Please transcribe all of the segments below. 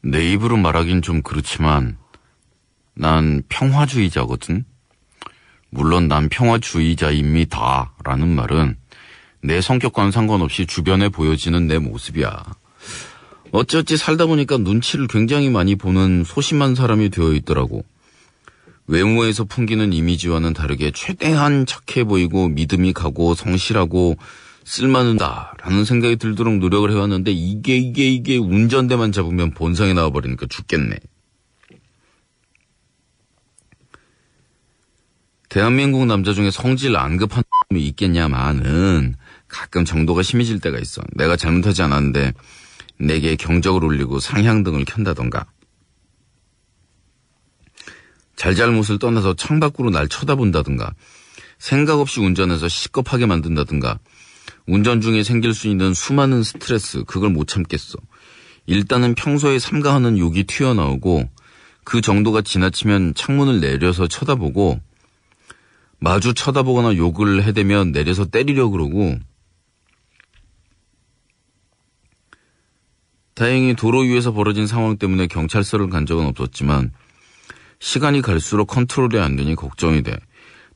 내 입으로 말하긴 좀 그렇지만 난 평화주의자거든. 물론 난 평화주의자입니다 라는 말은 내 성격과는 상관없이 주변에 보여지는 내 모습이야. 어찌어찌 살다 보니까 눈치를 굉장히 많이 보는 소심한 사람이 되어 있더라고. 외모에서 풍기는 이미지와는 다르게 최대한 착해 보이고 믿음이 가고 성실하고 쓸만하다라는 생각이 들도록 노력을 해왔는데 이게 운전대만 잡으면 본성이 나와버리니까 죽겠네. 대한민국 남자 중에 성질 안 급한 놈이 있겠냐마는 가끔 정도가 심해질 때가 있어. 내가 잘못하지 않았는데 내게 경적을 울리고 상향등을 켠다던가 잘잘못을 떠나서 창밖으로 날 쳐다본다든가 생각 없이 운전해서 시겁하게 만든다든가 운전 중에 생길 수 있는 수많은 스트레스 그걸 못 참겠어. 일단은 평소에 삼가하는 욕이 튀어나오고 그 정도가 지나치면 창문을 내려서 쳐다보고 마주 쳐다보거나 욕을 해대면 내려서 때리려고 그러고 다행히 도로 위에서 벌어진 상황 때문에 경찰서를 간 적은 없었지만 시간이 갈수록 컨트롤이 안 되니 걱정이 돼.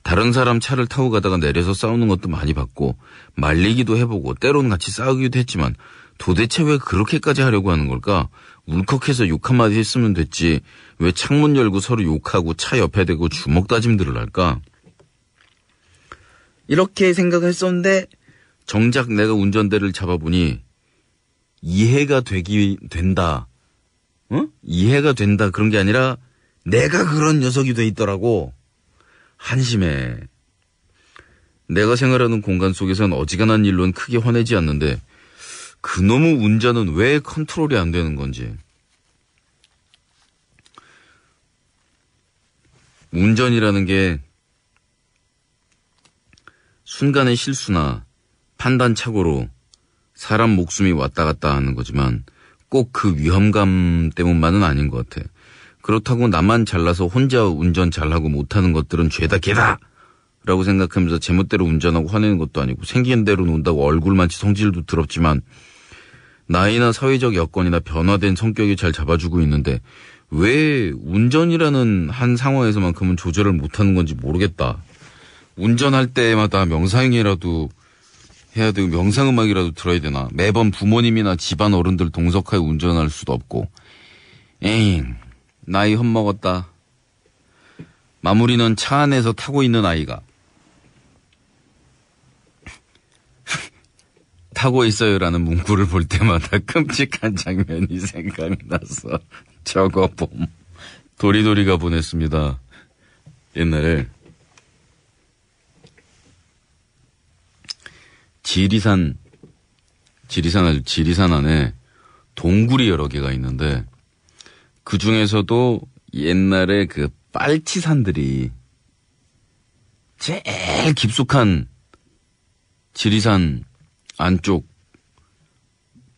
다른 사람 차를 타고 가다가 내려서 싸우는 것도 많이 봤고 말리기도 해보고 때론 같이 싸우기도 했지만 도대체 왜 그렇게까지 하려고 하는 걸까? 울컥해서 욕 한마디 했으면 됐지 왜 창문 열고 서로 욕하고 차 옆에 대고 주먹 다짐들을 할까? 이렇게 생각했었는데 정작 내가 운전대를 잡아보니 이해가 된다. 이해가 된다 그런 게 아니라 내가 그런 녀석이 돼 있더라고. 한심해. 내가 생활하는 공간 속에선 어지간한 일로는 크게 화내지 않는데 그놈의 운전은 왜 컨트롤이 안 되는 건지. 운전이라는 게 순간의 실수나 판단착오로 사람 목숨이 왔다 갔다 하는 거지만 꼭 그 위험감 때문만은 아닌 것 같아. 그렇다고 나만 잘나서 혼자 운전 잘하고 못하는 것들은 죄다 개다! 라고 생각하면서 제멋대로 운전하고 화내는 것도 아니고 생긴 대로 논다고 얼굴만치 성질도 더럽지만 나이나 사회적 여건이나 변화된 성격이 잘 잡아주고 있는데 왜 운전이라는 한 상황에서만큼은 조절을 못하는 건지 모르겠다. 운전할 때마다 명상이라도 해야 되고 명상음악이라도 들어야 되나. 매번 부모님이나 집안 어른들 동석하에 운전할 수도 없고. 에잉, 나이 헛먹었다. 마무리는 차 안에서 타고 있는 아이가 타고 있어요라는 문구를 볼 때마다 끔찍한 장면이 생각나서 적어봄. 도리도리가 보냈습니다. 옛날에 지리산 안에 동굴이 여러 개가 있는데 그 중에서도 옛날에 그 빨치산들이 제일 깊숙한 지리산 안쪽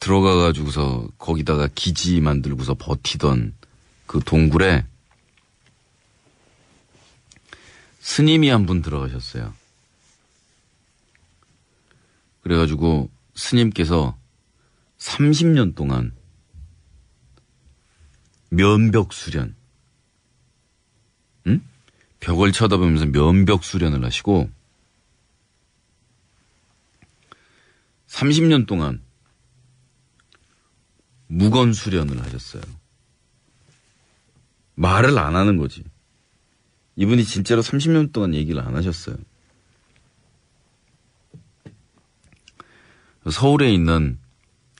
들어가가지고서 거기다가 기지 만들고서 버티던 그 동굴에 스님이 한 분 들어가셨어요. 그래가지고 스님께서 30년 동안 면벽수련, 벽을 쳐다보면서 면벽수련을 하시고 30년 동안 무건수련을 하셨어요. 말을 안 하는 거지. 이분이 진짜로 30년 동안 얘기를 안 하셨어요. 서울에 있는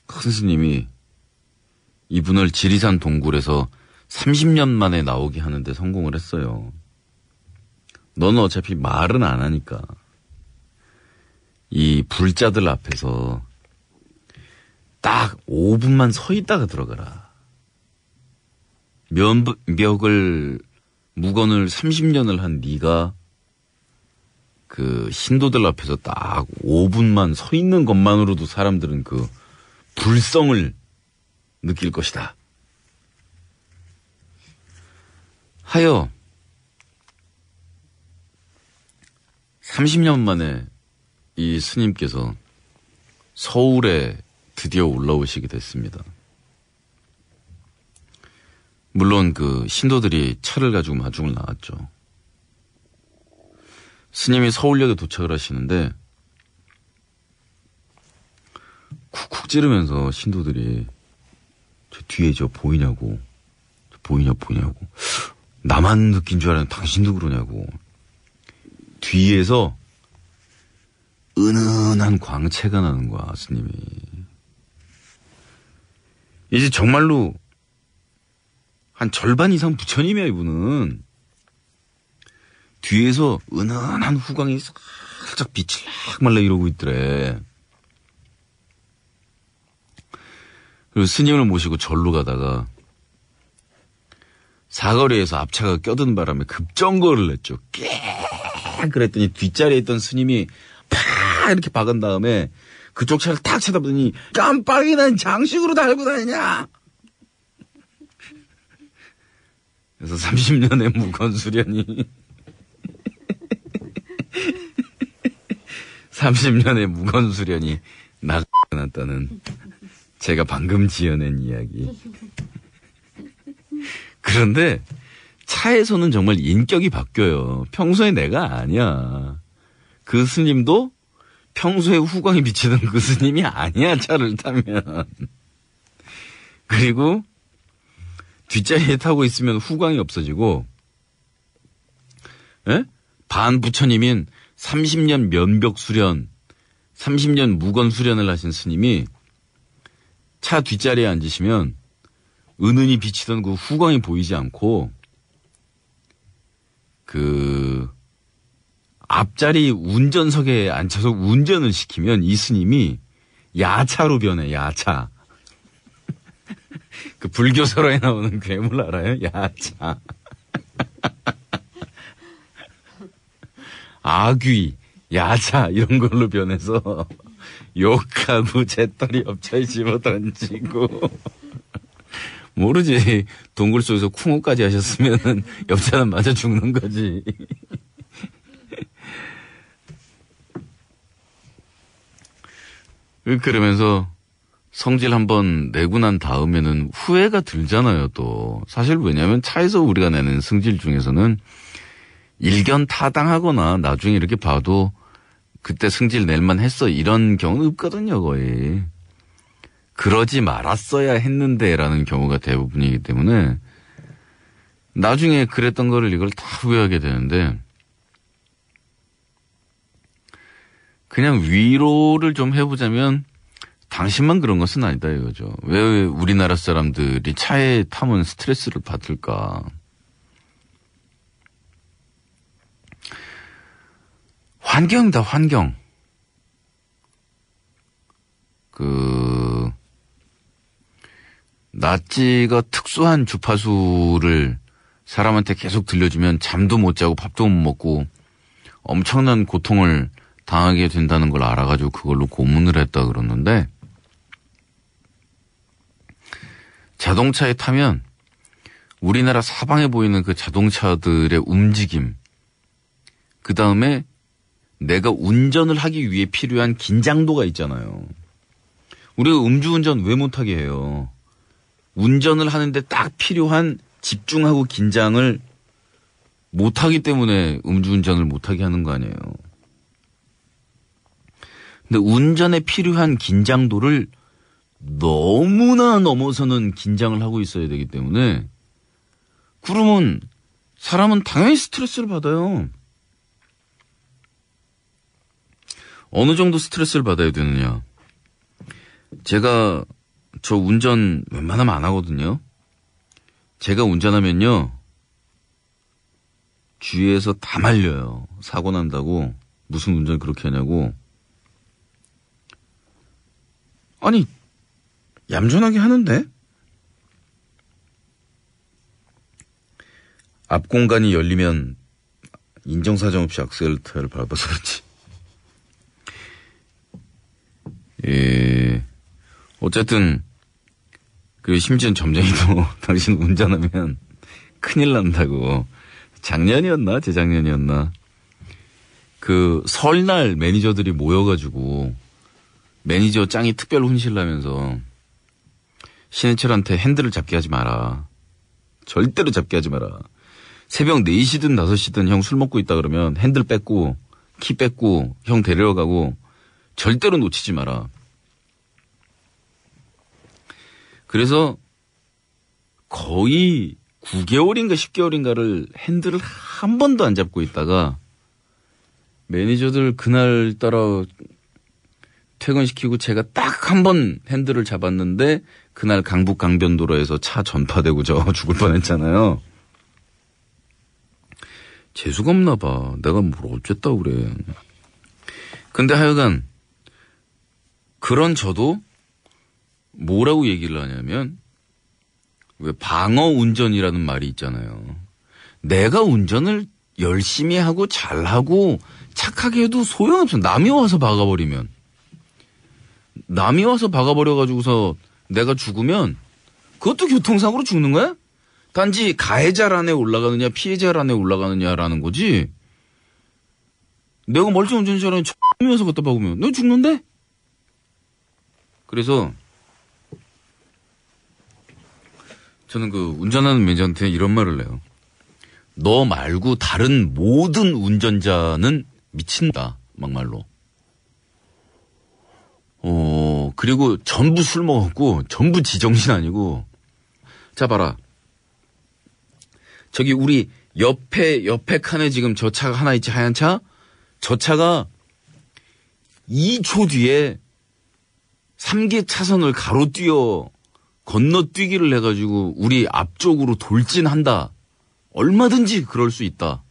큰 스님이 이분을 지리산 동굴에서 30년 만에 나오게 하는데 성공을 했어요. 너는 어차피 말은 안 하니까 이 불자들 앞에서 딱 5분만 서 있다가 들어가라. 면벽을 무건을 30년을 한 네가 그 신도들 앞에서 딱 5분만 서 있는 것만으로도 사람들은 그 불성을 느낄 것이다. 하여 30년 만에 이 스님께서 서울에 드디어 올라오시게 됐습니다. 물론 그 신도들이 차를 가지고 마중을 나왔죠. 스님이 서울역에 도착을 하시는데 쿡쿡 찌르면서 신도들이 저 뒤에 저 보이냐고, 보이냐고. 나만 느낀 줄 알았는데 당신도 그러냐고. 뒤에서 은은한 광채가 나는 거야, 스님이. 이제 정말로 한 절반 이상 부처님이야, 이분은. 뒤에서 은은한 후광이 살짝 빛이 락 말라 이러고 있더래. 그리고 스님을 모시고 절로 가다가 사거리에서 앞차가 껴든 바람에 급정거를 냈죠. 그랬더니 뒷자리에 있던 스님이 팍 이렇게 박은 다음에 그쪽 차를 탁 쳐다보더니 깜빡이 난 장식으로 달고 다니냐. 그래서 30년의 무건수련이 30년의 무건수련이 나타났다는 제가 방금 지어낸 이야기. 그런데 차에서는 정말 인격이 바뀌어요. 평소에 내가 아니야. 그 스님도 평소에 후광이 비치던 그 스님이 아니야, 차를 타면. 그리고 뒷자리에 타고 있으면 후광이 없어지고, 에? 반 부처님인 30년 면벽 수련, 30년 무건 수련을 하신 스님이 차 뒷자리에 앉으시면 은은히 비치던 그 후광이 보이지 않고 그 앞자리 운전석에 앉혀서 운전을 시키면 이 스님이 야차로 변해, 야차. 그 불교설화에 나오는 괴물 알아요? 야차. 아귀, 야차 이런 걸로 변해서 욕하고 재떨이 옆차에 집어 던지고 모르지. 동굴 속에서 쿵호까지 하셨으면은 옆차는 맞아 죽는 거지. 그러면서 성질 한번 내고 난 다음에는 후회가 들잖아요, 또. 사실 왜냐면 차에서 우리가 내는 성질 중에서는 일견 타당하거나 나중에 이렇게 봐도 그때 승질 낼만 했어 이런 경우는 없거든요, 거의. 그러지 말았어야 했는데 라는 경우가 대부분이기 때문에 나중에 그랬던 거를 이걸 다 후회하게 되는데 그냥 위로를 좀 해보자면 당신만 그런 것은 아니다 이거죠. 왜 우리나라 사람들이 차에 타면 스트레스를 받을까. 환경이다, 환경. 낫지가 특수한 주파수를 사람한테 계속 들려주면 잠도 못 자고 밥도 못 먹고 엄청난 고통을 당하게 된다는 걸 알아가지고 그걸로 고문을 했다 그러는데 자동차에 타면 우리나라 사방에 보이는 그 자동차들의 움직임, 그 다음에 내가 운전을 하기 위해 필요한 긴장도가 있잖아요. 우리가 음주운전 왜 못하게 해요? 운전을 하는데 딱 필요한 집중하고 긴장을 못하기 때문에 음주운전을 못하게 하는 거 아니에요. 근데 운전에 필요한 긴장도를 너무나 넘어서는 긴장을 하고 있어야 되기 때문에 그러면 사람은 당연히 스트레스를 받아요. 어느 정도 스트레스를 받아야 되느냐. 제가 저 운전 웬만하면 안 하거든요. 제가 운전하면요. 주위에서 다 말려요. 사고 난다고. 무슨 운전 그렇게 하냐고. 아니 얌전하게 하는데? 앞 공간이 열리면 인정사정 없이 악셀레터를 밟아서 그렇지. 예. 어쨌든 그 심지어 점쟁이도 당신 운전하면 큰일 난다고. 작년이었나 재작년이었나 그 설날 매니저들이 모여가지고 매니저 짱이 특별 훈시를 하면서 신해철한테 핸들을 잡게 하지 마라. 절대로 잡게 하지 마라. 새벽 4시든 5시든 형 술 먹고 있다 그러면 핸들 뺏고 키 뺏고 형 데리러 가고 절대로 놓치지 마라. 그래서 거의 9개월인가 10개월인가를 핸들을 한 번도 안 잡고 있다가 매니저들 그날따라 퇴근시키고 제가 딱 한 번 핸들을 잡았는데 그날 강북 강변도로에서 차 전파되고 저 죽을 뻔했잖아요. 재수가 없나 봐. 내가 뭘 어쨌다고 그래. 근데 하여간 그런 저도 뭐라고 얘기를 하냐면 왜 방어 운전이라는 말이 있잖아요. 내가 운전을 열심히 하고 잘하고 착하게 해도 소용없어. 남이 와서 박아버리면. 남이 와서 박아버려가지고서 내가 죽으면 그것도 교통사고로 죽는 거야? 단지 가해자란에 올라가느냐 피해자란에 올라가느냐라는 거지. 내가 멀쩡한 운전 잘하는 X이 와서 갖다 박으면 너 죽는데? 그래서 저는 그 운전하는 매니저한테 이런 말을 해요. 너 말고 다른 모든 운전자는 미친다. 막말로. 그리고 전부 술 먹었고 전부 지정신 아니고. 자 봐라. 저기 우리 옆에 칸에 지금 저 차가 하나 있지, 하얀 차? 저 차가 2초 뒤에 3개 차선을 가로뛰어 건너뛰기를 해가지고 우리 앞쪽으로 돌진한다. 얼마든지 그럴 수 있다.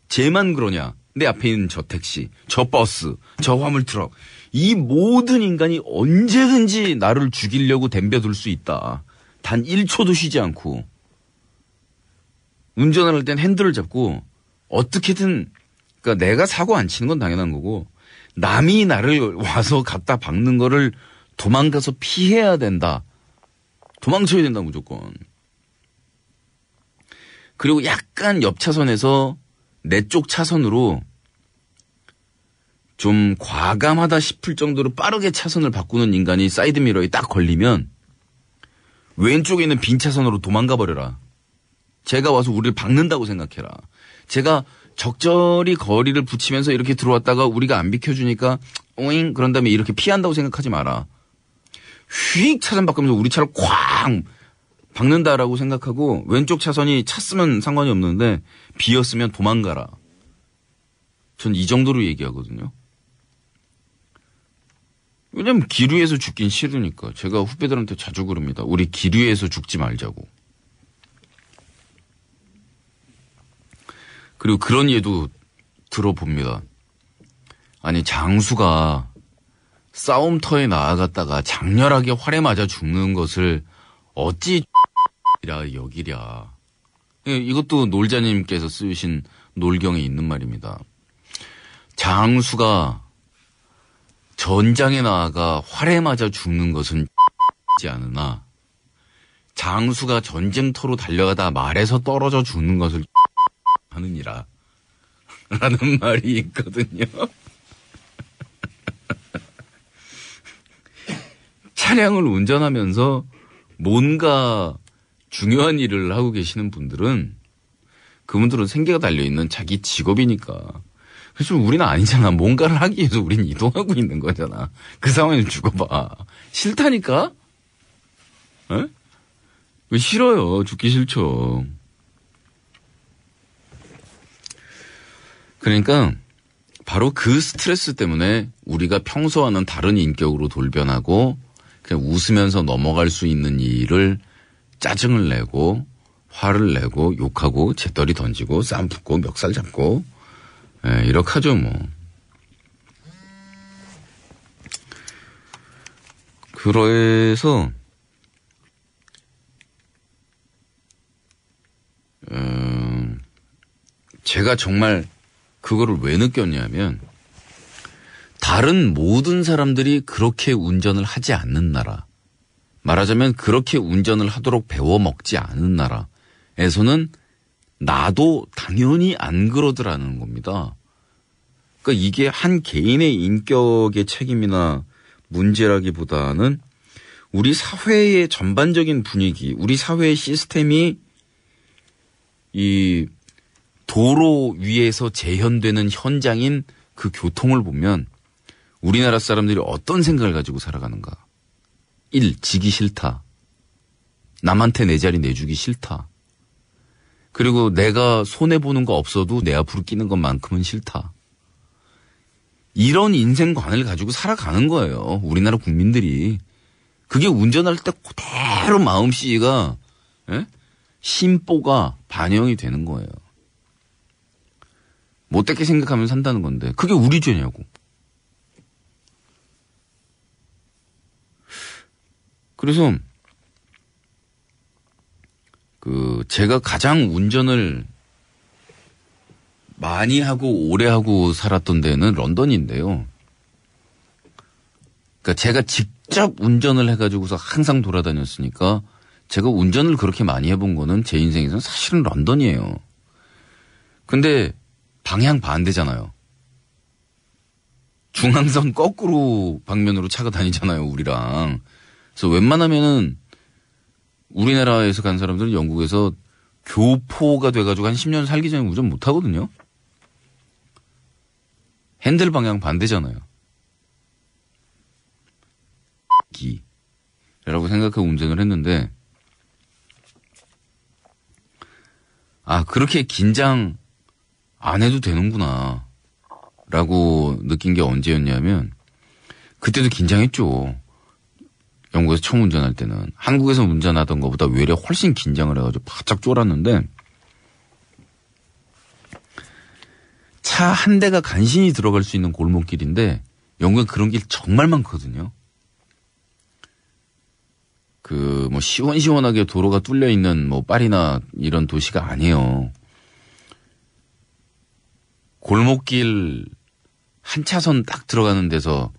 쟤만 그러냐? 내 앞에 있는 저 택시, 저 버스, 저 화물트럭. 이 모든 인간이 언제든지 나를 죽이려고 덤벼들 수 있다. 단 1초도 쉬지 않고. 운전을 할 땐 핸들을 잡고 어떻게든, 그러니까 내가 사고 안 치는 건 당연한 거고 남이 나를 와서 갖다 박는 거를 도망가서 피해야 된다. 도망쳐야 된다 무조건. 그리고 약간 옆 차선에서 내 쪽 차선으로 좀 과감하다 싶을 정도로 빠르게 차선을 바꾸는 인간이 사이드미러에 딱 걸리면 왼쪽에 있는 빈 차선으로 도망가 버려라. 제가 와서 우리를 박는다고 생각해라. 제가 적절히 거리를 붙이면서 이렇게 들어왔다가 우리가 안 비켜주니까 오잉 그런 다음에 이렇게 피한다고 생각하지 마라. 휙 차선 바꾸면서 우리 차를 쾅 박는다라고 생각하고 왼쪽 차선이 찼으면 상관이 없는데 비었으면 도망가라. 전 이 정도로 얘기하거든요. 왜냐면 길 위에서 죽긴 싫으니까. 제가 후배들한테 자주 그럽니다. 우리 길 위에서 죽지 말자고. 그리고 그런 예도 들어봅니다. 아니 장수가 싸움터에 나아갔다가 장렬하게 활에 맞아 죽는 것을 어찌 라 여기랴. 이것도 놀자님께서 쓰신 놀경에 있는 말입니다. 장수가 전장에 나아가 활에 맞아 죽는 것은 지 않으나 장수가 전쟁터로 달려가다 말에서 떨어져 죽는 것을 하느니라 라는 말이 있거든요. 차량을 운전하면서 뭔가 중요한 일을 하고 계시는 분들은 그분들은 생계가 달려있는 자기 직업이니까. 그래서 우리는 아니잖아. 뭔가를 하기 위해서 우리는 이동하고 있는 거잖아. 그 상황에서 죽어봐. 싫다니까? 에? 왜 싫어요. 죽기 싫죠. 그러니까 바로 그 스트레스 때문에 우리가 평소와는 다른 인격으로 돌변하고 그냥 웃으면서 넘어갈 수 있는 일을 짜증을 내고 화를 내고 욕하고 재떨이 던지고 쌈 붙고 멱살 잡고 이렇게 하죠 뭐. 그래서 제가 정말 그거를 왜 느꼈냐면 다른 모든 사람들이 그렇게 운전을 하지 않는 나라, 말하자면 그렇게 운전을 하도록 배워먹지 않은 나라에서는 나도 당연히 안 그러더라는 겁니다. 그러니까 이게 한 개인의 인격의 책임이나 문제라기보다는 우리 사회의 전반적인 분위기, 우리 사회의 시스템이 이 도로 위에서 재현되는 현장인 그 교통을 보면 우리나라 사람들이 어떤 생각을 가지고 살아가는가. 1. 지기 싫다. 남한테 내 자리 내주기 싫다. 그리고 내가 손해보는 거 없어도 내 앞으로 끼는 것만큼은 싫다. 이런 인생관을 가지고 살아가는 거예요. 우리나라 국민들이. 그게 운전할 때 그대로 마음씨가 심보가 반영이 되는 거예요. 못되게 생각하면 산다는 건데 그게 우리 죄냐고. 그래서 제가 가장 운전을 많이 하고 오래 하고 살았던 데는 런던인데요. 그러니까 제가 직접 운전을 해가지고서 항상 돌아다녔으니까 제가 운전을 그렇게 많이 해본 거는 제 인생에서는 사실은 런던이에요. 근데 방향 반대잖아요. 중앙선 거꾸로 방면으로 차가 다니잖아요, 우리랑. 그래서 웬만하면은 우리나라에서 간 사람들은 영국에서 교포가 돼가지고 한 10년 살기 전에 운전 못 하거든요. 핸들 방향 반대잖아요. 라고 생각하고 운전을 했는데, 그렇게 긴장 안 해도 되는구나. 라고 느낀 게 언제였냐면, 그때도 긴장했죠. 영국에서 처음 운전할 때는. 한국에서 운전하던 것보다 외래 훨씬 긴장을 해가지고 바짝 쫄았는데, 차 한 대가 간신히 들어갈 수 있는 골목길인데, 영국엔 그런 길 정말 많거든요. 시원시원하게 도로가 뚫려 있는 파리나 이런 도시가 아니에요. 골목길 한 차선 딱 들어가는 데서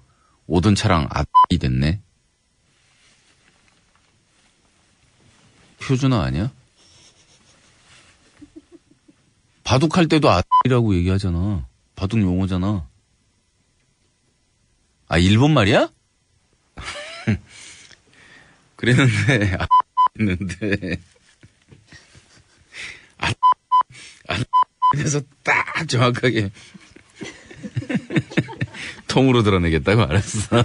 오던 차랑 이 됐네. 표준어 아니야? 바둑할 때도 이라고 얘기하잖아. 바둑 용어잖아. 일본 말이야? 그랬는데, 했는데, 그래서 딱 정확하게 통으로 드러내겠다고 알았어.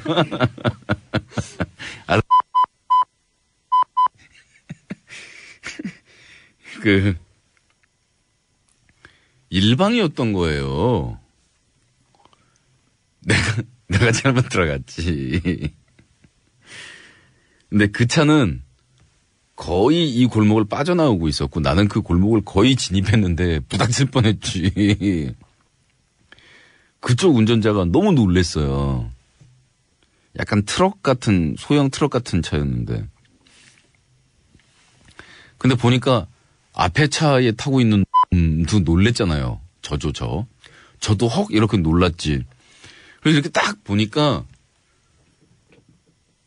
일방이었던 거예요. 내가 잘못 들어갔지. 근데 그 차는 거의 이 골목을 빠져나오고 있었고 나는 그 골목을 거의 진입했는데 부닥칠 뻔했지. 그쪽 운전자가 너무 놀랬어요. 약간 소형 트럭 같은 차였는데. 근데 보니까 앞에 차에 타고 있는 도 놀랬잖아요. 저도 헉 이렇게 놀랐지. 그래서 이렇게 딱 보니까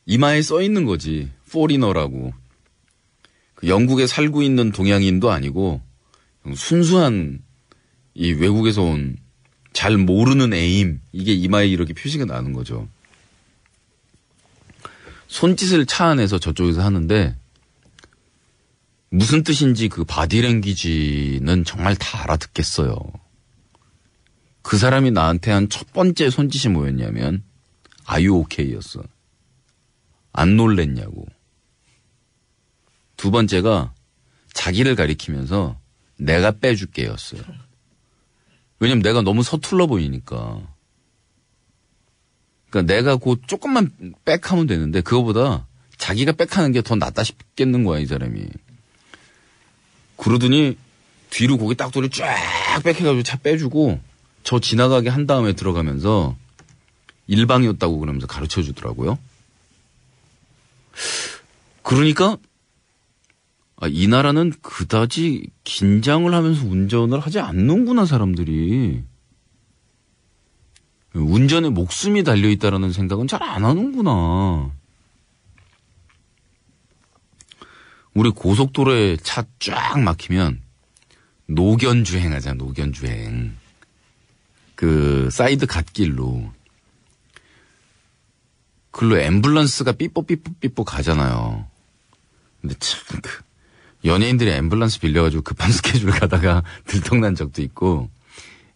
이마에 써 있는 거지. 포리너라고. 영국에 살고 있는 동양인도 아니고 순수한 이 외국에서 온 잘 모르는 애임. 이게 이마에 이렇게 표시가 나는 거죠. 손짓을 차 안에서 저쪽에서 하는데 무슨 뜻인지 그 바디랭귀지는 정말 다 알아듣겠어요. 그 사람이 나한테 한 첫 번째 손짓이 뭐였냐면 Are you okay? 였어. 안 놀랬냐고. 두 번째가 자기를 가리키면서 내가 빼줄게 였어요. 왜냐면 내가 너무 서툴러 보이니까. 그러니까 내가 조금만 백하면 되는데 그거보다 자기가 백하는 게 더 낫다 싶겠는 거야, 이 사람이. 그러더니 뒤로 고개 딱 돌려 쫙 백해가지고 차 빼주고 저 지나가게 한 다음에 들어가면서 일방이었다고 그러면서 가르쳐 주더라고요. 그러니까 이 나라는 그다지 긴장을 하면서 운전을 하지 않는구나, 사람들이. 운전에 목숨이 달려있다라는 생각은 잘 안 하는구나. 우리 고속도로에 차 쫙 막히면 노견주행 하잖아, 노견주행. 사이드 갓길로. 글로 앰뷸런스가 삐뽀삐뽀삐뽀 가잖아요. 근데 참, 연예인들이 앰뷸런스 빌려가지고 급한 스케줄 가다가 들통난 적도 있고,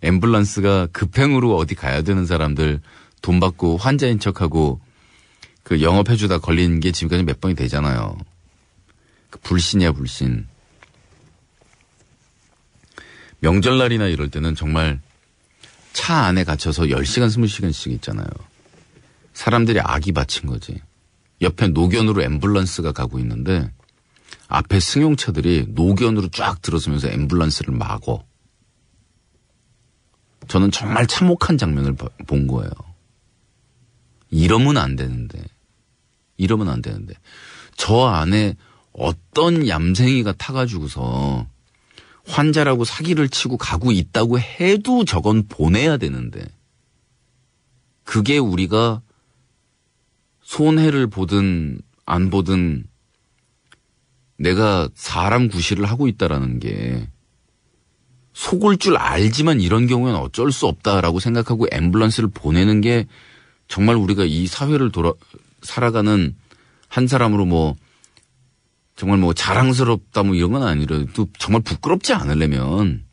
앰뷸런스가 급행으로 어디 가야 되는 사람들 돈 받고 환자인 척하고 그 영업해주다 걸린 게 지금까지 몇 번이 되잖아요. 그 불신이야, 불신. 명절날이나 이럴 때는 정말 차 안에 갇혀서 10시간, 20시간씩 있잖아요. 사람들이 악이 바친 거지. 옆에 노견으로 앰뷸런스가 가고 있는데 앞에 승용차들이 노견으로 쫙 들어서면서 앰뷸런스를 막어. 저는 정말 참혹한 장면을 본 거예요. 이러면 안 되는데. 이러면 안 되는데. 저 안에 어떤 얌생이가 타가지고서 환자라고 사기를 치고 가고 있다고 해도 저건 보내야 되는데. 그게 우리가 손해를 보든 안 보든 내가 사람 구실을 하고 있다라는 게 속을 줄 알지만 이런 경우에는 어쩔 수 없다라고 생각하고 앰뷸런스를 보내는 게 정말 우리가 이 사회를 살아가는 한 사람으로 뭐 정말 뭐 자랑스럽다 뭐 이런 건 아니라도 정말 부끄럽지 않으려면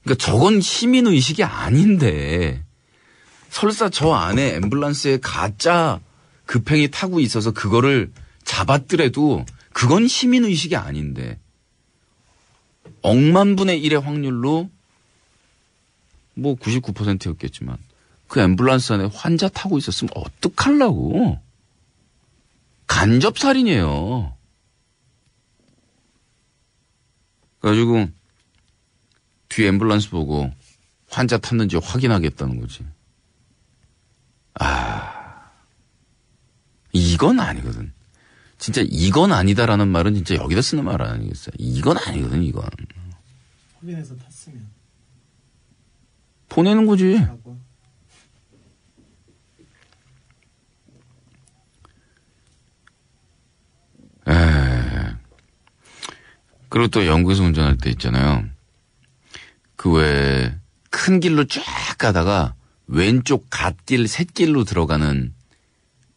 그러니까 저건 시민의식이 아닌데 설사 저 안에 앰뷸런스에 가짜 급행이 타고 있어서 그거를 잡았더라도 그건 시민의식이 아닌데 억만 분의 1의 확률로 뭐 99%였겠지만 그 앰뷸런스 안에 환자 타고 있었으면 어떡하려고. 간접살인이에요. 그래가지고 뒤에 앰뷸런스 보고 환자 탔는지 확인하겠다는 거지. 이건 아니거든. 진짜 이건 아니다라는 말은 진짜 여기다 쓰는 말 아니겠어요. 이건 아니거든, 이건. 확인해서 탔으면. 보내는 거지. 그리고 또 영국에서 운전할 때 있잖아요. 그 외에 큰 길로 쫙 가다가 왼쪽 갓길, 샛길로 들어가는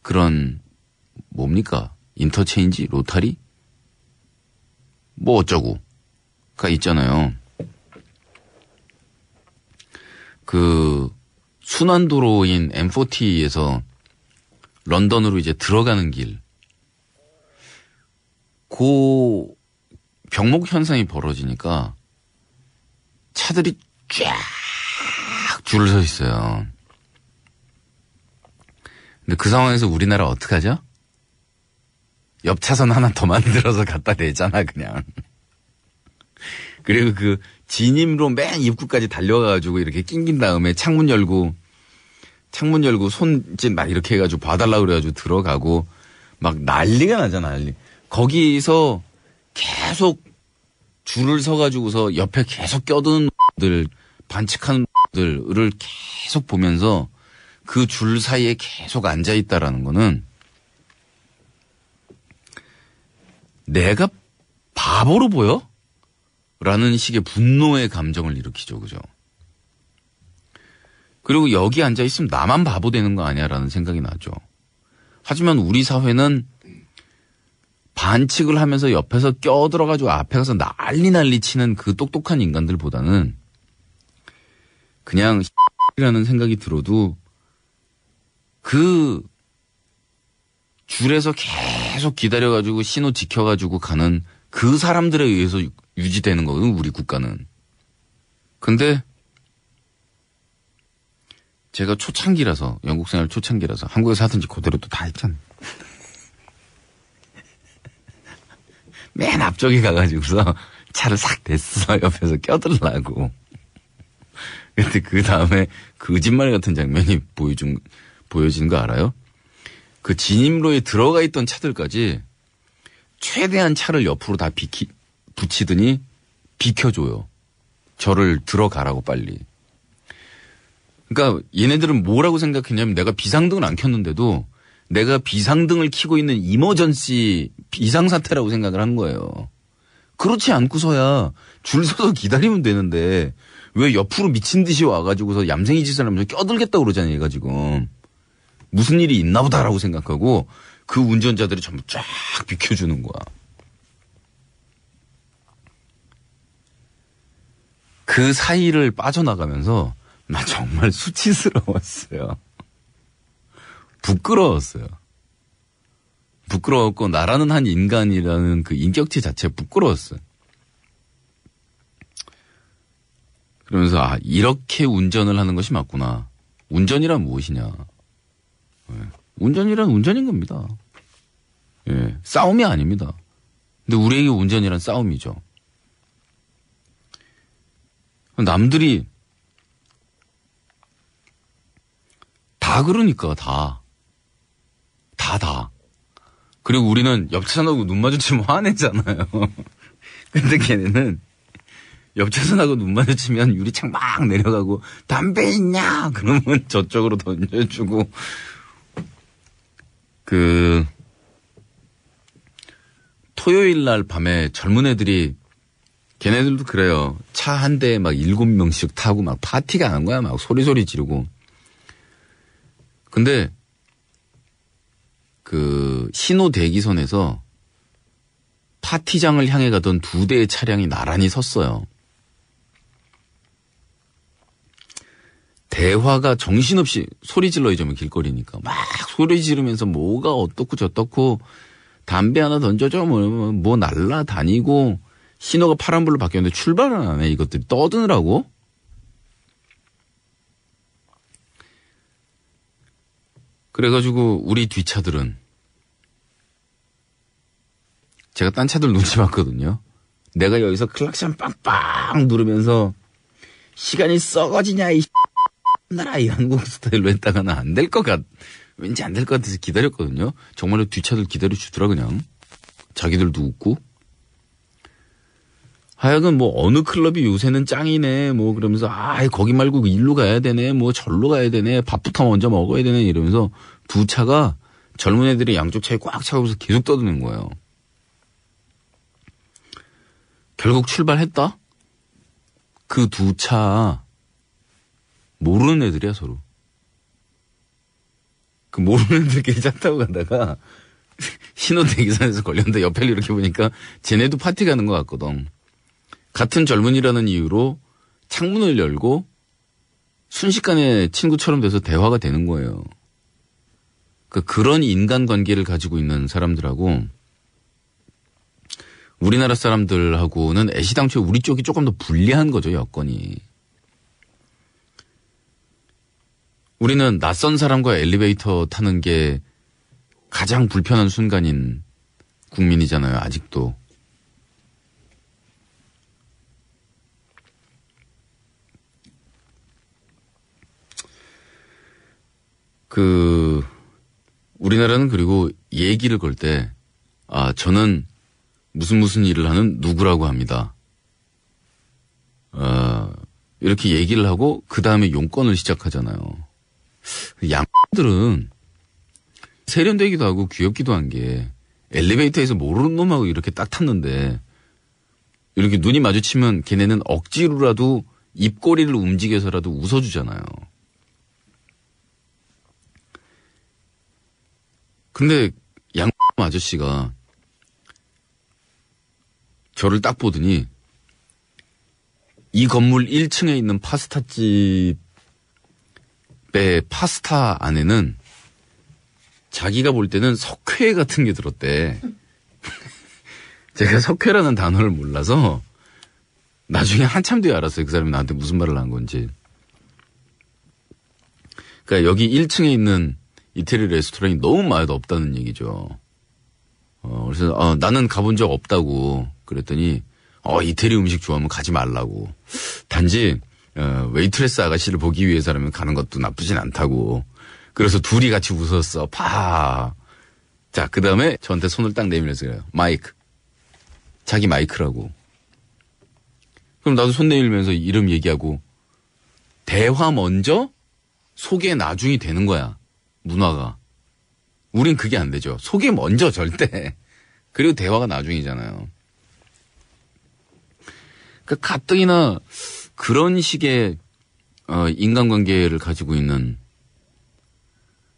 그런 뭡니까? 인터체인지? 로타리? 뭐 어쩌고가 있잖아요. 그 순환도로인 M40에서 런던으로 이제 들어가는 길. 그 병목 현상이 벌어지니까 차들이 쫙 줄을 서 있어요. 근데 그 상황에서 우리나라 어떡하죠? 옆 차선 하나 더 만들어서 갖다 대잖아, 그냥. 그리고 그 진입로 맨 입구까지 달려가가지고 이렇게 낑긴 다음에 창문 열고 손짓 막 이렇게 해가지고 봐달라고 그래가지고 들어가고 막 난리가 나잖아, 난리. 거기서 계속 줄을 서가지고서 옆에 계속 껴드는 들 반칙하는 들을 계속 보면서 그 줄 사이에 계속 앉아있다라는 거는 내가 바보로 보여? 라는 식의 분노의 감정을 일으키죠. 그죠? 그리고 여기 앉아있으면 나만 바보 되는 거 아니야? 라는 생각이 나죠. 하지만 우리 사회는 반칙을 하면서 옆에서 껴들어가지고 앞에 가서 난리 치는 그 똑똑한 인간들보다는 그냥 이라는 생각이 들어도 그 줄에서 계속 기다려가지고 신호 지켜가지고 가는 그 사람들에 의해서 유지되는 거거든, 우리 국가는. 근데 제가 초창기라서, 영국 생활 초창기라서 한국에서 하든지 그대로 또 다 했잖아. 맨 앞쪽에 가가지고서 차를 싹 댔어. 옆에서 껴들라고. 근데 그 다음에 거짓말 같은 장면이 보여지는 거 알아요? 그 진입로에 들어가 있던 차들까지 최대한 차를 옆으로 다 붙이더니 비켜줘요. 저를 들어가라고 빨리. 그러니까 얘네들은 뭐라고 생각했냐면 내가 비상등을 안 켰는데도 내가 비상등을 켜고 있는 이머전시 비상사태라고 생각을 한 거예요. 그렇지 않고서야 줄 서서 기다리면 되는데 왜 옆으로 미친 듯이 와가지고서 얌생이 짓을 하면서 껴들겠다고 그러잖아요, 얘가 지금. 무슨 일이 있나 보다라고 생각하고 그 운전자들이 전부 쫙 비켜주는 거야. 그 사이를 빠져나가면서 나 정말 수치스러웠어요. 부끄러웠어요. 부끄러웠고 나라는 한 인간이라는 그 인격체 자체가 부끄러웠어요. 그러면서 이렇게 운전을 하는 것이 맞구나. 운전이란 무엇이냐. 운전이란 운전인 겁니다. 예, 싸움이 아닙니다. 근데 우리에게 운전이란 싸움이죠. 남들이 다 그러니까 다. 그리고 우리는 옆차선하고 눈 마주치면 화내잖아요. 근데 걔네는 옆차선하고 눈 마주치면 유리창 막 내려가고 담배 있냐? 그러면 저쪽으로 던져주고 토요일 날 밤에 젊은 애들이 걔네들도 그래요. 차 한 대에 막 7명씩 타고 막 파티가 하는 거야. 막 소리 지르고. 근데 신호 대기선에서 파티장을 향해 가던 2대의 차량이 나란히 섰어요. 대화가 정신없이 소리 질러 이러면 길거리니까 막 소리 지르면서 뭐가 어떻고 저떻고 담배 하나 던져줘 뭐 날라다니고 신호가 파란불로 바뀌었는데 출발을 안 해. 이것들이 떠드느라고. 그래가지고 우리 뒷차들은 제가 딴 차들 눈치 봤거든요. 내가 여기서 클락션 빵빵 누르면서 시간이 썩어지냐 이 나라 이 한국 스타일로 했다가는 안 될 것 왠지 안 될 것 같아서 기다렸거든요. 정말로 뒷차들 기다려주더라 그냥. 자기들도 웃고. 하여간 뭐 어느 클럽이 요새는 짱이네 뭐 그러면서 거기 말고 일로 가야 되네 뭐 절로 가야 되네 밥부터 먼저 먹어야 되네 이러면서 두 차가 젊은 애들이 양쪽 차에 꽉 차고서 계속 떠드는 거예요. 결국 출발했다? 그 두 차 모르는 애들이야 서로. 그 모르는 애들끼리 차 타고 가다가 신호 대기선에서 걸렸는데 옆에 이렇게 보니까 쟤네도 파티 가는 것 같거든. 같은 젊은이라는 이유로 창문을 열고 순식간에 친구처럼 돼서 대화가 되는 거예요. 그런 인간관계를 가지고 있는 사람들하고 우리나라 사람들하고는 애시당초에 우리 쪽이 조금 더 불리한 거죠, 여건이. 우리는 낯선 사람과 엘리베이터 타는 게 가장 불편한 순간인 국민이잖아요, 아직도. 우리나라는 그리고 얘기를 걸 때, 저는 무슨 일을 하는 누구라고 합니다. 이렇게 얘기를 하고, 그 다음에 용건을 시작하잖아요. 양들은 세련되기도 하고 귀엽기도 한 게, 엘리베이터에서 모르는 놈하고 이렇게 딱 탔는데, 이렇게 눈이 마주치면 걔네는 억지로라도 입꼬리를 움직여서라도 웃어주잖아요. 근데 양 아저씨가 저를 딱 보더니 이 건물 1층에 있는 파스타집의 파스타 안에는 자기가 볼 때는 석회 같은 게 들었대. 제가 석회라는 단어를 몰라서 나중에 한참 뒤에 알았어요. 그 사람이 나한테 무슨 말을 한 건지. 그러니까 여기 1층에 있는 이태리 레스토랑이 너무 맛없다는 얘기죠. 그래서 나는 가본 적 없다고 그랬더니 이태리 음식 좋아하면 가지 말라고. 단지 웨이트레스 아가씨를 보기 위해서라면 가는 것도 나쁘진 않다고. 그래서 둘이 같이 웃었어. 자, 그 다음에 저한테 손을 딱 내밀면서 그래요. 마이크. 자기 마이크라고. 그럼 나도 손 내밀면서 이름 얘기하고 대화 먼저 소개 나중이 되는 거야. 문화가. 우린 그게 안 되죠. 소개 먼저 절대. 그리고 대화가 나중이잖아요. 그러니까 가뜩이나 그런 식의 인간관계를 가지고 있는,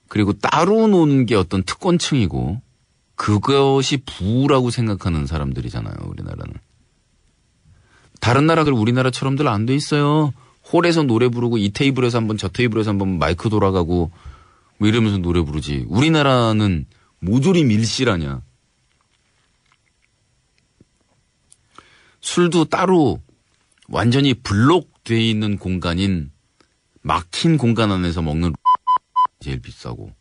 그리고 따로 노는 게 어떤 특권층이고 그것이 부라고 생각하는 사람들이잖아요. 우리나라는. 다른 나라들 우리나라처럼들 안 돼 있어요. 홀에서 노래 부르고 이 테이블에서 한번 저 테이블에서 한번 마이크 돌아가고 뭐 이러면서 노래 부르지. 우리나라는 모조리 밀실하냐. 술도 따로 완전히 블록돼 있는 공간인 막힌 공간 안에서 먹는 제일 비싸고.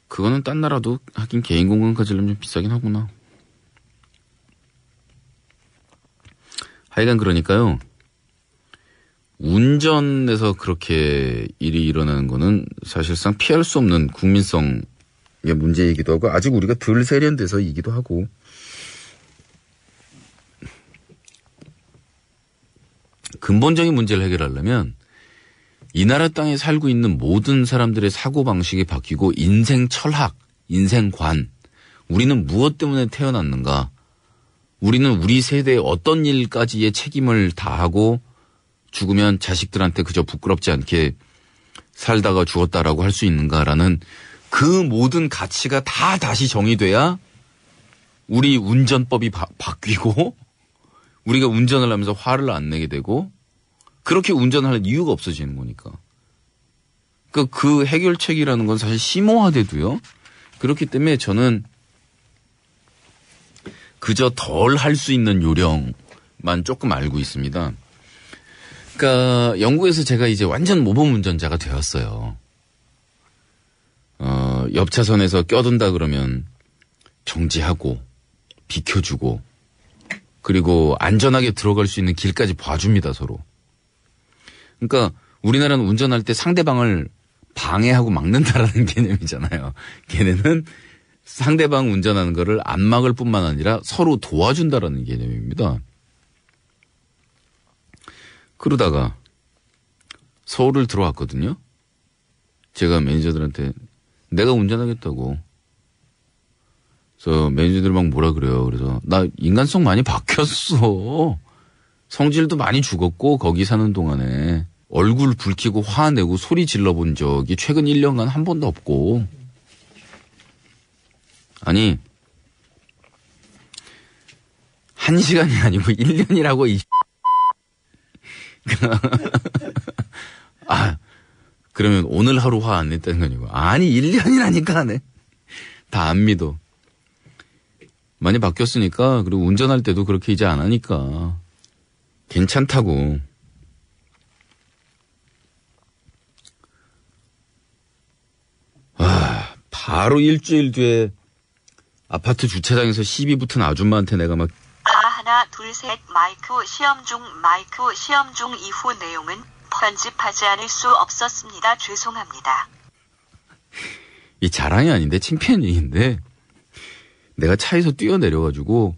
그거는 딴 나라도 하긴 개인 공간 가지려면 좀 비싸긴 하구나. 하여간 그러니까요. 운전에서 그렇게 일이 일어나는 거는 사실상 피할 수 없는 국민성의 문제이기도 하고 아직 우리가 덜 세련돼서이기도 하고 근본적인 문제를 해결하려면 이 나라 땅에 살고 있는 모든 사람들의 사고방식이 바뀌고 인생 철학, 인생관, 우리는 무엇 때문에 태어났는가, 우리는 우리 세대의 어떤 일까지의 책임을 다하고 죽으면 자식들한테 그저 부끄럽지 않게 살다가 죽었다라고 할 수 있는가라는 그 모든 가치가 다 다시 정의돼야 우리 운전법이 바뀌고 우리가 운전을 하면서 화를 안 내게 되고 그렇게 운전할 이유가 없어지는 거니까. 그 해결책이라는 건 사실 심오하대도요. 그렇기 때문에 저는 그저 덜 할 수 있는 요령만 조금 알고 있습니다. 그러니까 영국에서 제가 이제 완전 모범 운전자가 되었어요. 옆 차선에서 껴든다 그러면 정지하고 비켜주고 그리고 안전하게 들어갈 수 있는 길까지 봐줍니다, 서로. 그러니까 우리나라는 운전할 때 상대방을 방해하고 막는다라는 개념이잖아요. 걔네는 상대방 운전하는 거를 안 막을 뿐만 아니라 서로 도와준다라는 개념입니다. 그러다가 서울을 들어왔거든요. 제가 매니저들한테 내가 운전하겠다고. 그래서 매니저들 막 뭐라 그래요. 그래서 나 인간성 많이 바뀌었어. 성질도 많이 죽었고 거기 사는 동안에 얼굴 붉히고 화내고 소리 질러본 적이 최근 1년간 한 번도 없고. 아니 1시간이 아니고 1년이라고 이 아 그러면 오늘 하루 화 안 냈다는 거 아니고 아니 1년이라니까 네. 다 안 믿어. 많이 바뀌었으니까 그리고 운전할 때도 그렇게 이제 안 하니까 괜찮다고. 바로 일주일 뒤에 아파트 주차장에서 시비 붙은 아줌마한테 내가 막 하나 둘 셋 마이크 시험 중 이후 내용은 편집하지 않을 수 없었습니다. 죄송합니다. 이 자랑이 아닌데 창피한 얘기인데 내가 차에서 뛰어내려가지고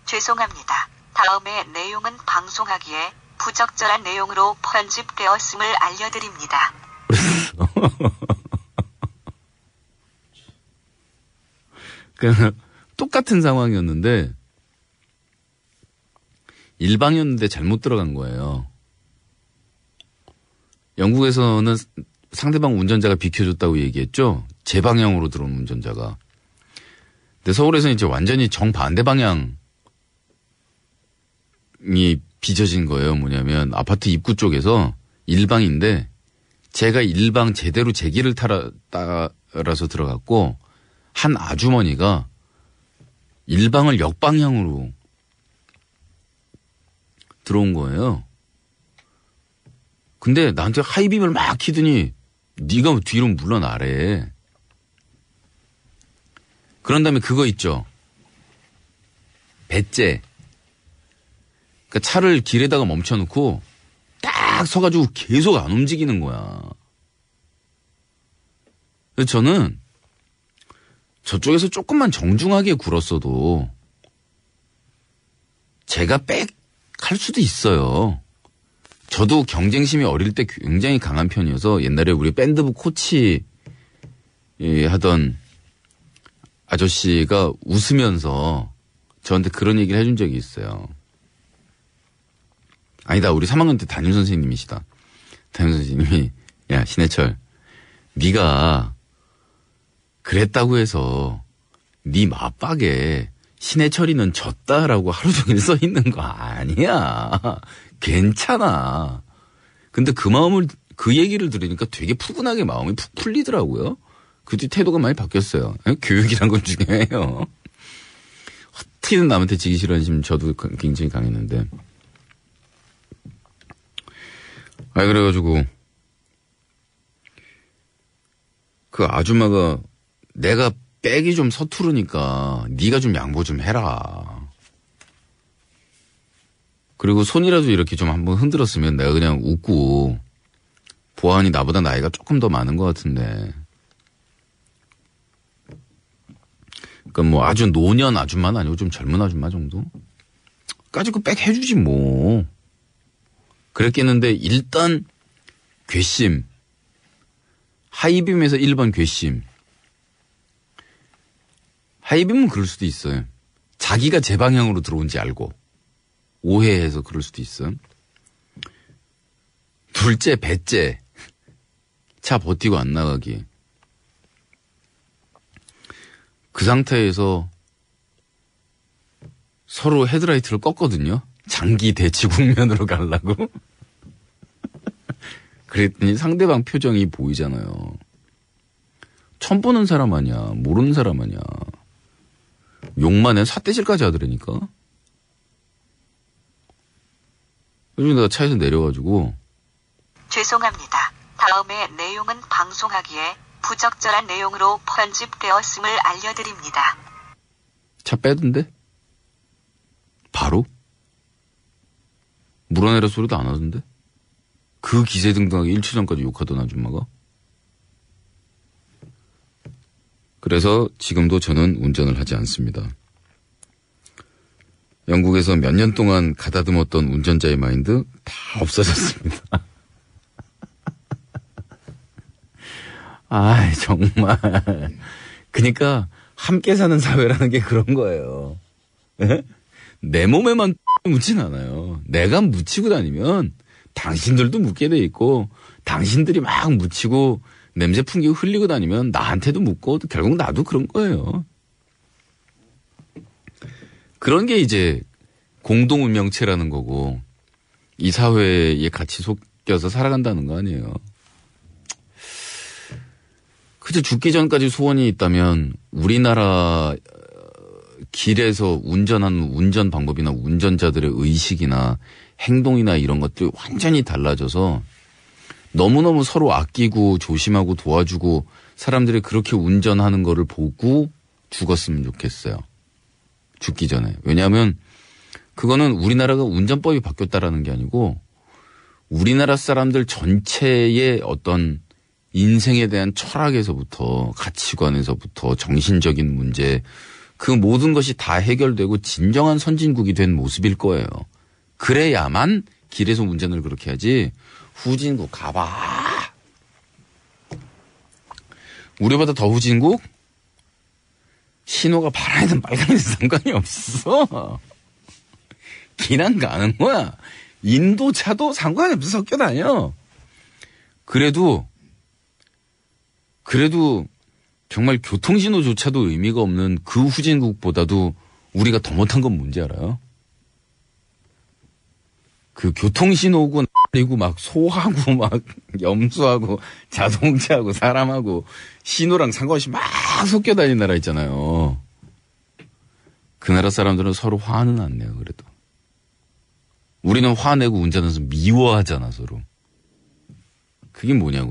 죄송합니다. 다음의 내용은 방송하기에 부적절한 내용으로 편집되었음을 알려드립니다. 그냥 똑같은 상황이었는데 일방이었는데 잘못 들어간 거예요. 영국에서는 상대방 운전자가 비켜줬다고 얘기했죠. 제 방향으로 들어온 운전자가. 근데 서울에서는 이제 완전히 정반대 방향이 빚어진 거예요. 뭐냐면 아파트 입구 쪽에서 일방인데 제가 일방 제대로 제 길을 따라서 들어갔고 한 아주머니가 일방을 역방향으로 들어온 거예요. 근데 나한테 하이빔을 막 키더니 네가 뒤로 물러나래. 그런 다음에 그거 있죠. 배째. 그러니까 차를 길에다가 멈춰놓고 딱 서가지고 계속 안 움직이는 거야. 그래서 저는 저쪽에서 조금만 정중하게 굴었어도 제가 빽할 수도 있어요. 저도 경쟁심이 어릴 때 굉장히 강한 편이어서 옛날에 우리 밴드부 코치 하던 아저씨가 웃으면서 저한테 그런 얘기를 해준 적이 있어요. 아니다, 우리 3학년 때 담임 선생님이시다. 담임 선생님이 야 신해철 네가 그랬다고 해서 네 맞박에 신해철이는 졌다라고 하루 종일 써 있는 거 아니야. 괜찮아. 근데 그 얘기를 들으니까 되게 푸근하게 마음이 푹 풀리더라고요. 그 뒤 태도가 많이 바뀌었어요. 교육이란 건 중요해요. 어떻게든 남한테 지기 싫어하는 심 저도 굉장히 강했는데. 그래가지고 그 아줌마가 내가 백이 좀 서투르니까 네가 좀 양보 좀 해라. 그리고 손이라도 이렇게 좀 한번 흔들었으면 내가 그냥 웃고, 보안이 나보다 나이가 조금 더 많은 것 같은데, 그러니까 뭐 아주 노년 아줌마는 아니고 좀 젊은 아줌마 정도? 까짓 거 백 해주지 뭐. 그랬겠는데 일단 괘씸. 하이빔에서 1번 괘씸. 하이빔은 그럴 수도 있어요. 자기가 제 방향으로 들어온지 알고 오해해서 그럴 수도 있어. 둘째 배째. 차 버티고 안 나가기. 그 상태에서 서로 헤드라이트를 껐거든요. 장기 대치 국면으로 가려고. 그랬더니 상대방 표정이 보이잖아요. 처음 보는 사람 아니야. 모르는 사람 아니야. 욕만 해. 삿대질까지 하더라니까. 그래서 내가 차에서 내려가지고 죄송합니다. 다음의 내용은 방송하기에 부적절한 내용으로 편집되었음을 알려드립니다. 차 빼던데? 바로? 물어내라 소리도 안 하던데? 그 기세등등하게 1초 전까지 욕하던 아줌마가? 그래서 지금도 저는 운전을 하지 않습니다. 영국에서 몇 년 동안 가다듬었던 운전자의 마인드 다 없어졌습니다. 정말. 그러니까 함께 사는 사회라는 게 그런 거예요. 에? 내 몸에만 묻진 않아요. 내가 묻히고 다니면 당신들도 묻게 돼 있고, 당신들이 막 묻히고 냄새 풍기고 흘리고 다니면 나한테도 묻고 결국 나도 그런 거예요. 그런 게 이제 공동운명체라는 거고, 이 사회에 같이 속여서 살아간다는 거 아니에요. 그저 죽기 전까지 소원이 있다면 우리나라 길에서 운전하는 운전 방법이나 운전자들의 의식이나 행동이나 이런 것들이 완전히 달라져서 너무너무 서로 아끼고 조심하고 도와주고 사람들이 그렇게 운전하는 거를 보고 죽었으면 좋겠어요. 죽기 전에. 왜냐하면 그거는 우리나라가 운전법이 바뀌었다라는 게 아니고 우리나라 사람들 전체의 어떤 인생에 대한 철학에서부터 가치관에서부터 정신적인 문제, 그 모든 것이 다 해결되고 진정한 선진국이 된 모습일 거예요. 그래야만 길에서 운전을 그렇게 하지. 후진국 가봐. 우리보다 더 후진국? 신호가 파란이든 빨간이든 상관이 없어. 길 안 가는 거야. 인도 차도 상관이 없어. 섞여 다녀. 그래도 정말 교통신호조차도 의미가 없는 그 후진국보다도 우리가 더 못한 건 뭔지 알아요? 그 교통신호고 그리고 막 소하고 막 염소하고 자동차하고 사람하고 신호랑 상관없이 막 섞여 다니는 나라 있잖아요. 그 나라 사람들은 서로 화는 안 내요. 그래도 우리는 화내고 운전해서 미워하잖아 서로. 그게 뭐냐고요.